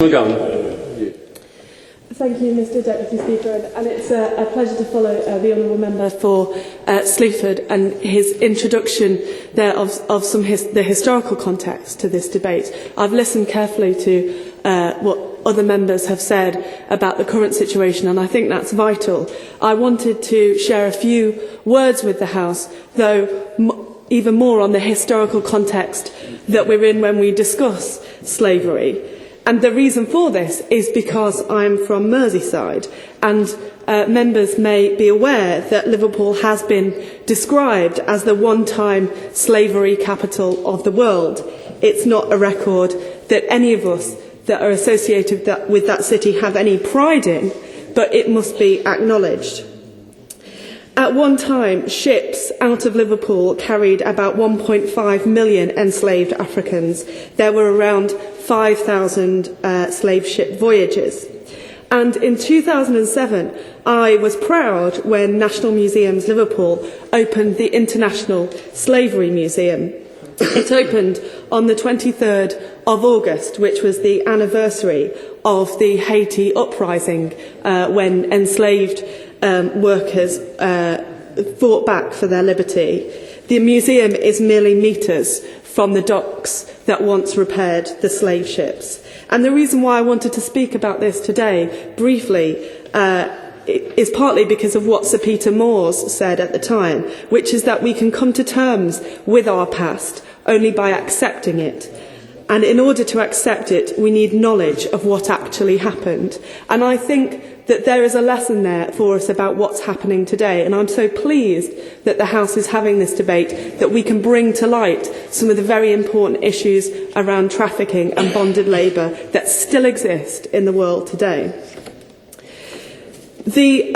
McGovern. Thank you, Mr Deputy Speaker, and it's a pleasure to follow the honourable member for Sleaford and his introduction there of the historical context to this debate. I've listened carefully to what other members have said about the current situation, and I think that's vital. I wanted to share a few words with the House, though even more on the historical context that we're in when we discuss slavery. And the reason for this is because I'm from Merseyside, and members may be aware that Liverpool has been described as the one-time slavery capital of the world. It's not a record that any of us that are associated with that city have any pride in, but it must be acknowledged. At one time, ships out of Liverpool carried about 1.5 million enslaved Africans. There were around 5,000 slave ship voyages. And in 2007, I was proud when National Museums Liverpool opened the International Slavery Museum. It opened on the 23rd of August, which was the anniversary of the Haiti uprising when enslaved workers fought back for their liberty. The museum is merely metres from the docks that once repaired the slave ships. And the reason why I wanted to speak about this today, briefly, is partly because of what Sir Peter Moores said at the time, which is that we can come to terms with our past only by accepting it. And in order to accept it, we need knowledge of what actually happened. And I think that there is a lesson there for us about what's happening today. And I'm so pleased that the House is having this debate, that we can bring to light some of the very important issues around trafficking and bonded labour that still exist in the world today. The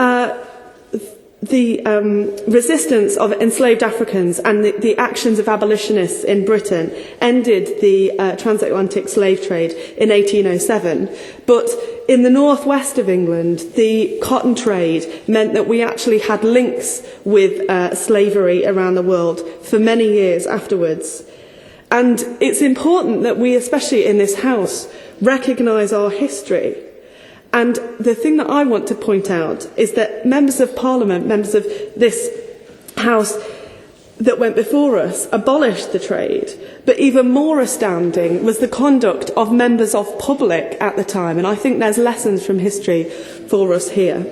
resistance of enslaved Africans and the actions of abolitionists in Britain ended the transatlantic slave trade in 1807. But in the northwest of England, the cotton trade meant that we actually had links with slavery around the world for many years afterwards. And it's important that we, especially in this House, recognise our history. And the thing that I want to point out is that members of Parliament, members of this House that went before us, abolished the trade. But even more astounding was the conduct of members of public at the time. And I think there's lessons from history for us here.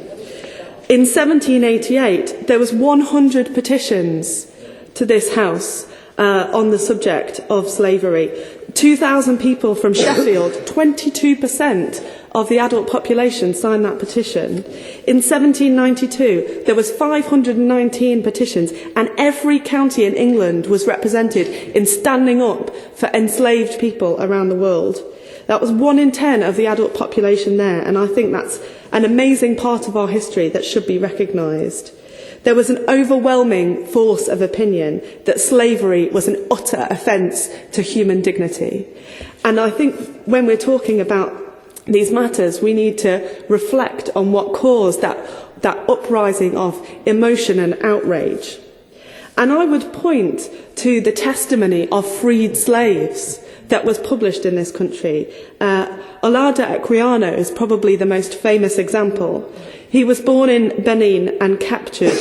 In 1788, there was 100 petitions to this House on the subject of slavery. 2,000 people from Sheffield, 22% of the adult population signed that petition. In 1792, there was 519 petitions, and every county in England was represented in standing up for enslaved people around the world. That was 1 in 10 of the adult population there, and I think that's an amazing part of our history that should be recognised. There was an overwhelming force of opinion that slavery was an utter offence to human dignity. And I think when we're talking about these matters, we need to reflect on what caused that uprising of emotion and outrage. And I would point to the testimony of freed slaves that was published in this country. Olaudah Equiano is probably the most famous example. He was born in Benin and captured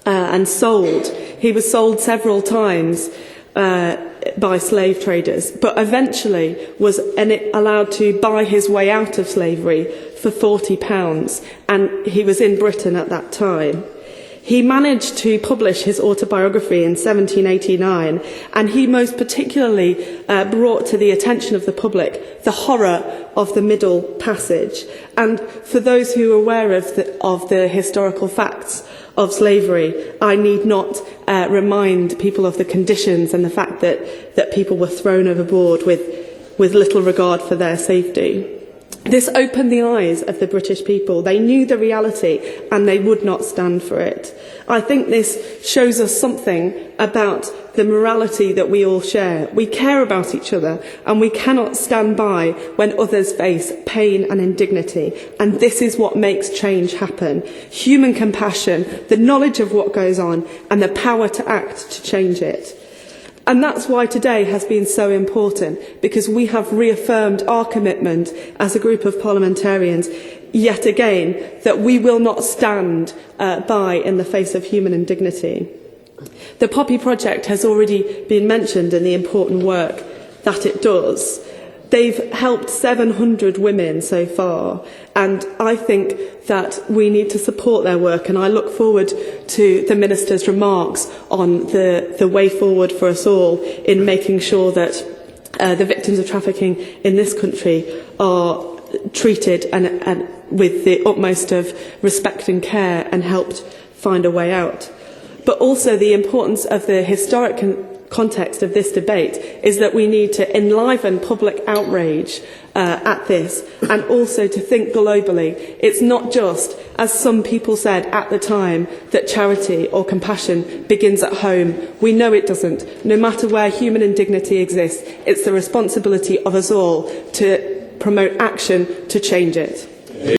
and sold. He was sold several times by slave traders, but eventually was allowed to buy his way out of slavery for £40, and he was in Britain at that time. He managed to publish his autobiography in 1789, and he most particularly brought to the attention of the public the horror of the Middle Passage. And for those who are aware of the historical facts of slavery, I need not remind people of the conditions and the fact that people were thrown overboard with little regard for their safety. This opened the eyes of the British people. They knew the reality and they would not stand for it. I think this shows us something about the morality that we all share. We care about each other and we cannot stand by when others face pain and indignity. And this is what makes change happen. Human compassion, the knowledge of what goes on and the power to act to change it. And that's why today has been so important, because we have reaffirmed our commitment as a group of parliamentarians yet again that we will not stand by in the face of human indignity. The Poppy Project has already been mentioned in the important work that it does. They've helped 700 women so far, and I think that we need to support their work, and I look forward to the Minister's remarks on the way forward for us all in making sure that the victims of trafficking in this country are treated and with the utmost of respect and care and helped find a way out. But also the importance of the historic context of this debate is that we need to enliven public outrage at this, and also to think globally. It's not just, as some people said at the time, that charity or compassion begins at home. We know it doesn't. No matter where human indignity exists, it's the responsibility of us all to promote action to change it.